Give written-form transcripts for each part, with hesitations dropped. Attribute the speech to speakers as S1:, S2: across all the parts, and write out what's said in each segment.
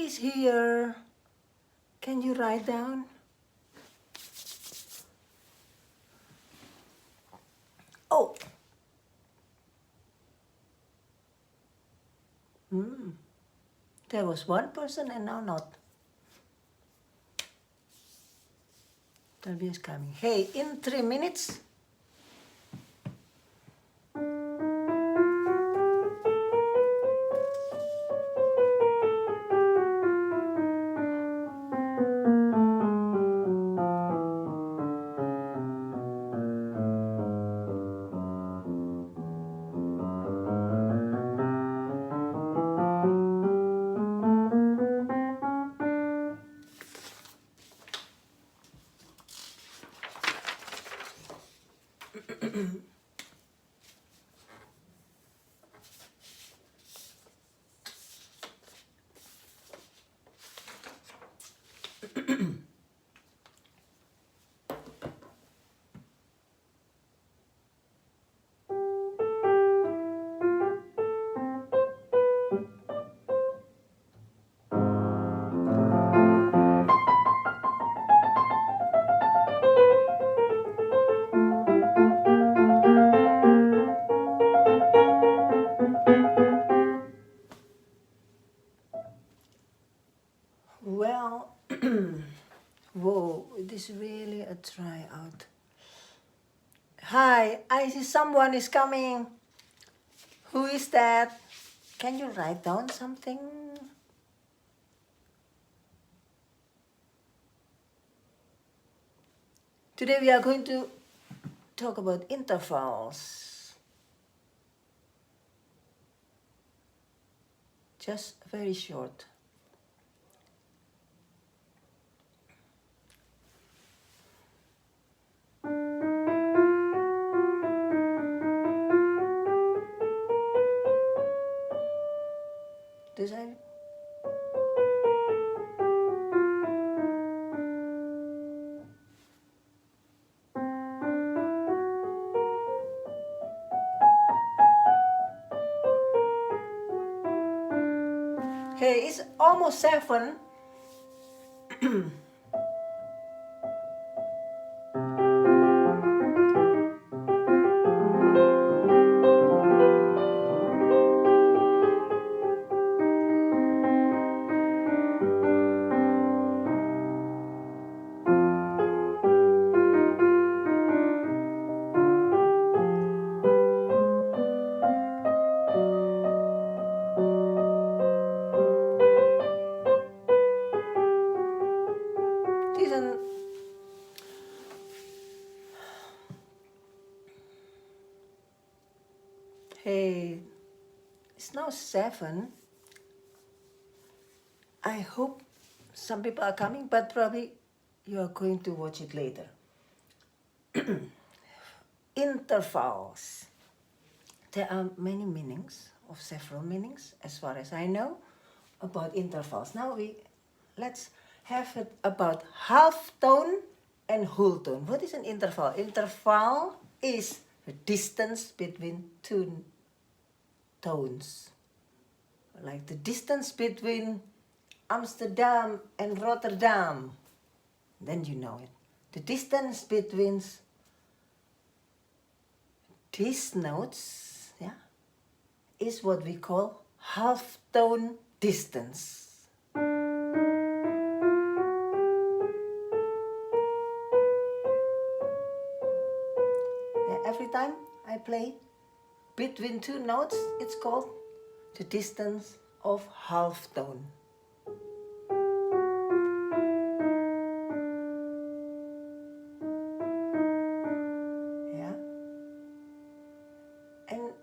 S1: is here. Can you write down? Oh. There was one person and now not. Talbi is coming. Hey, in 3 minutes. Well, whoa, it is really a tryout. Hi, I see someone is coming. Who is that? Can you write down something? Today we are going to talk about intervals. Just very short. Dus I... Hey, it's almost 7. Hey, it's now 7. I hope some people are coming, but probably you are going to watch it later. Intervals. There are many meanings, of several meanings, as far as I know, about intervals. Now let's have it about half tone and whole tone. What is an interval? Interval is the distance between 2 tones. Like the distance between Amsterdam and Rotterdam. Then you know it. The distance between these notes, yeah, is what we call half tone distance. Yeah, every time I play between 2 notes, it's called the distance of half tone. Yeah. And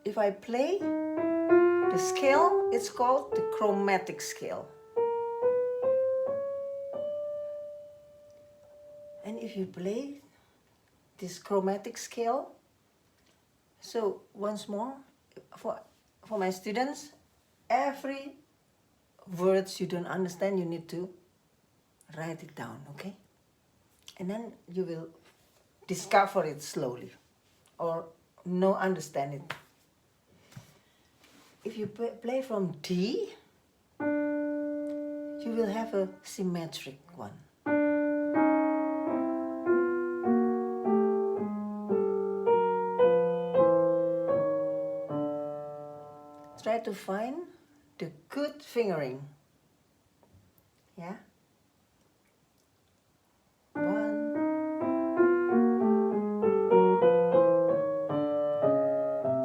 S1: if I play the scale, it's called the chromatic scale. And if you play this chromatic scale, so once more, for my students, every words you don't understand, you need to write it down, okay? And then you will discover it slowly, or understand it. If you play from D, you will have a symmetric one. Try to find the good fingering. Yeah? One.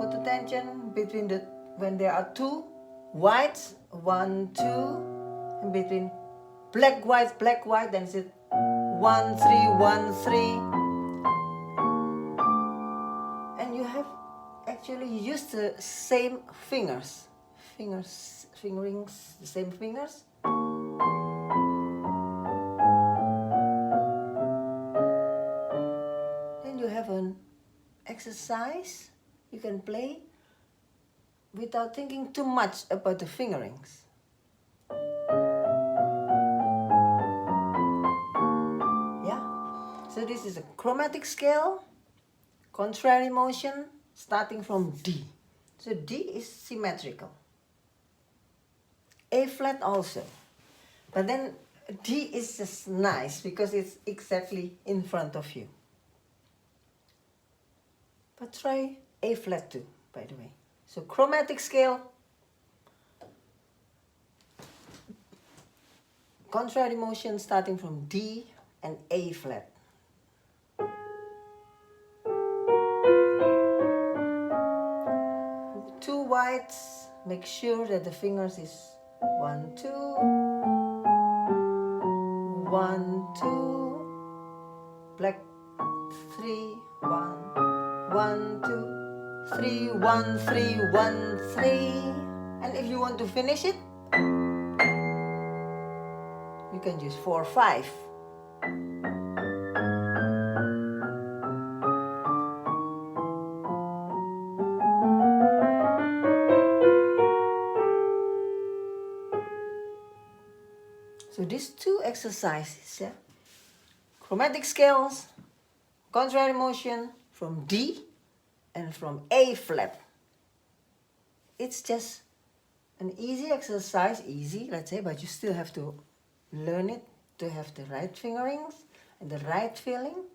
S1: Put attention between when there are two whites, 1, 2, and between black, white, then it's 1, 3, 1, 3. And you have actually used the same fingerings, the same fingers. Then you have an exercise you can play without thinking too much about the fingerings. Yeah? So this is a chromatic scale, contrary motion, starting from D. So D is symmetrical. A flat also. But then D is just nice because it's exactly in front of you. But try A flat too, by the way. So chromatic scale, contrary motion starting from D and A flat. Two whites, make sure that the fingers is 1, 2, 1, 2, black 3, 1, 1, 2, 3, 1, 3, 1, 3. And if you want to finish it, you can use 4, 5. So these two exercises, yeah? Chromatic scales, contrary motion from D and from A flat. It's just an easy exercise, let's say, but you still have to learn it to have the right fingerings and the right feeling.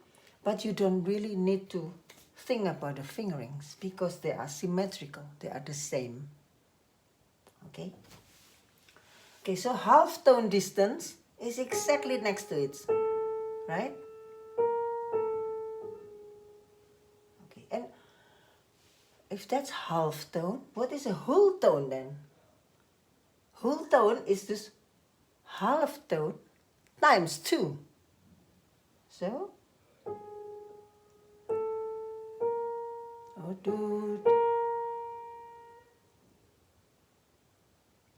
S1: But you don't really need to think about the fingerings because they are symmetrical, they are the same. Okay? Okay, so half tone distance is exactly next to it, right? Okay, and if that's half tone, what is a whole tone then? Whole tone is just half tone times 2. So, dude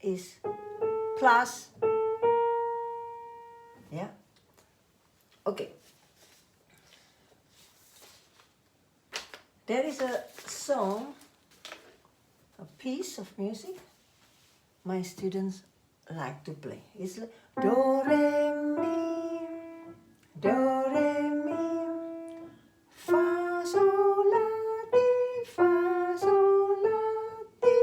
S1: is plus, yeah? Okay. There is a song, a piece of music my students like to play. It's like do, re, mi, fa, sol, la, ti, fa, sol, la, ti,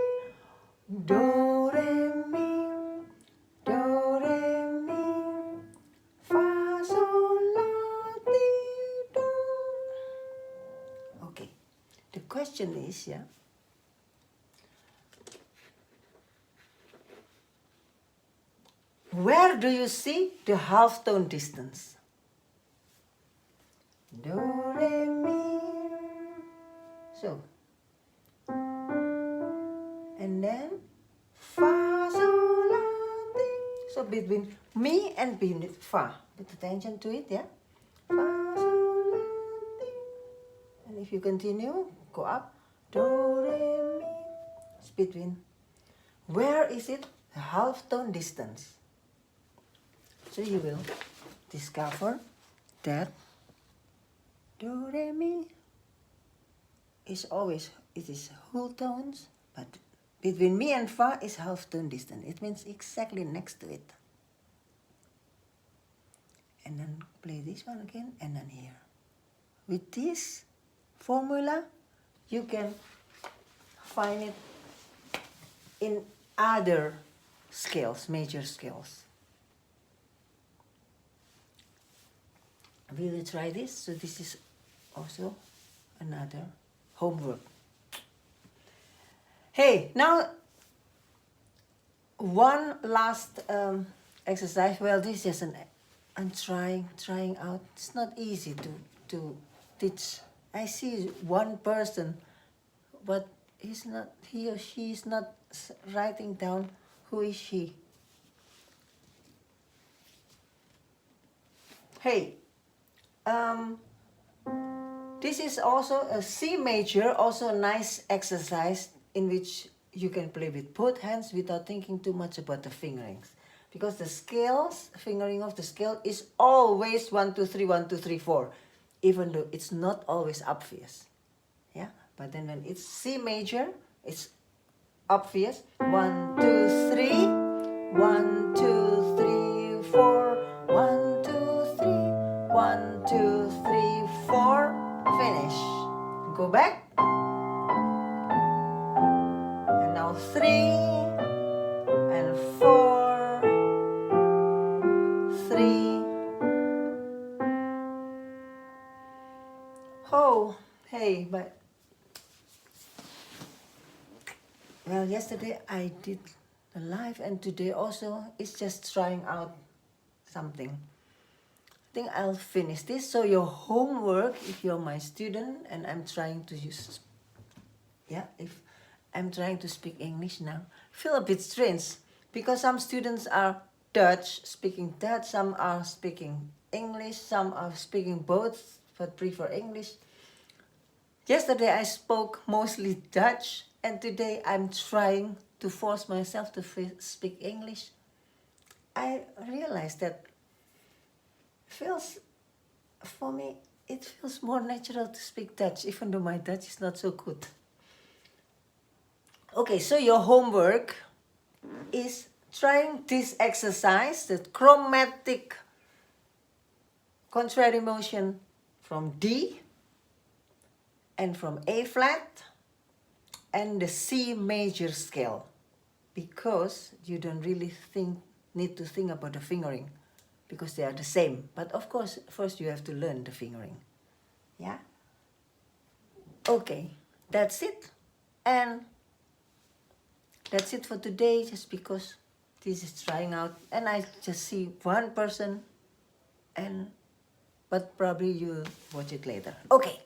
S1: do, re, mi, fa, sol, la, ti, do. Okay, the question is, yeah, where do you see the half tone distance? Do, re, mi. So, and then fa, sol, la, ti. So between mi and fa. Put attention to it, yeah? Fa, sol, la, ti. And if you continue, go up. Do, re, mi. It's between. Where is it? The half tone distance. So you will discover that do, re, mi is always, it is whole tones, but between mi and fa is half tone distance. It means exactly next to it. And then play this one again, and then here. With this formula, you can find it in other scales, major scales. we will try this. So this is also another homework. Hey, now one last exercise. Well, this is I'm trying out. It's not easy to teach. I see one person, but he or she is not writing down who is she. Hey, this is also a C major, also a nice exercise in which you can play with both hands without thinking too much about the fingerings. Because the scales, fingering of the scale is always 1, 2, 3, 1, 2, 3, 4. Even though it's not always obvious. Yeah, but then when it's C major, it's obvious. 1, 2, 3, 1, 2, 3, 4, 1, 2, 3, 1, 2, 3, 4, finish. Go back. And now 3 and 4, 3. Oh, hey, but well, yesterday I did a live, and today also it's just trying out something. I think I'll finish this. So your homework, if you're my student and I'm trying to use, if I'm trying to speak English now, feel a bit strange because some students are speaking Dutch, some are speaking English, some are speaking both but prefer English. Yesterday I spoke mostly Dutch, and today I'm trying to force myself to speak English. I realized that for me, it feels more natural to speak Dutch, even though my Dutch is not so good. Okay, so your homework is trying this exercise, the chromatic contrary motion from D and from A flat and the C major scale, because you don't really need to think about the fingering because they are the same. But of course, first you have to learn the fingering. Yeah? Okay, that's it. And that's it for today, just because this is trying out and I just see one person, but probably you'll watch it later. Okay.